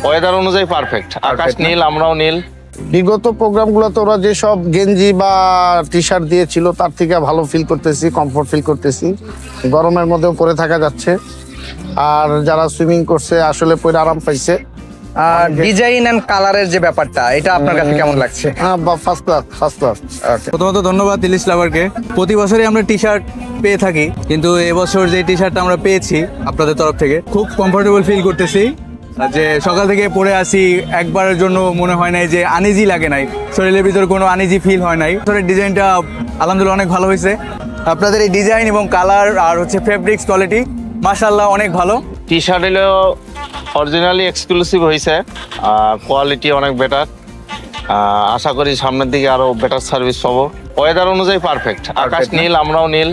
Weather অনুযায়ী perfect, আকাশ নীল, আমরাও নীল। বিগত প্রোগ্রামগুলোতে ওরা যেসব গেঞ্জি বা টি শার্ট দিয়েছিল তার থেকে ভালো ফিল করতেছি, কমফোর্ট ফিল করতেছি। গরমের মধ্যেও পরে থাকা যাচ্ছে, আর যারা সুইমিং করছে আসলে পরে আরাম পাইছে। আর ডিজাইন এন্ড কালারের যে ব্যাপারটা, এটা আপনার কাছে কেমন লাগছে? হ্যাঁ, ফার্স্ট ক্লাস, ফার্স্ট ক্লাস। প্রথমত ধন্যবাদ ইলিশ লাভারকে। প্রতি বছরই আমরা টি শার্ট পেয়ে থাকি, কিন্তু এবছর যে টি শার্টটা আমরা পেয়েছি আপনাদের তরফ থেকে খুব কমফোর্টেবল ফিল করতেছি। যে সকাল থেকে পরে আসি, একবারের জন্য মনে হয় নাই যে আনইজি লাগে নাই, শরীরের ভিতরে কোনো আনইজি ফিল হয় নাই। ডিজাইনটা আলহামদুলিল্লাহ অনেক ভালো হয়েছে। আপনাদের এই ডিজাইন এবং কালার আর হচ্ছে ফেব্রিক্স কোয়ালিটি মাশাআল্লাহ অনেক ভালো। টি শার্ট হলো অরিজিনালি এক্সক্লুসিভ হয়েছে, কোয়ালিটি অনেক বেটার। আশা করি সামনের দিকে আরো বেটার সার্ভিস পাবো। ওয়েদার অনুযায়ী পারফেক্ট, আকাশ নীল, আমরাও নীল।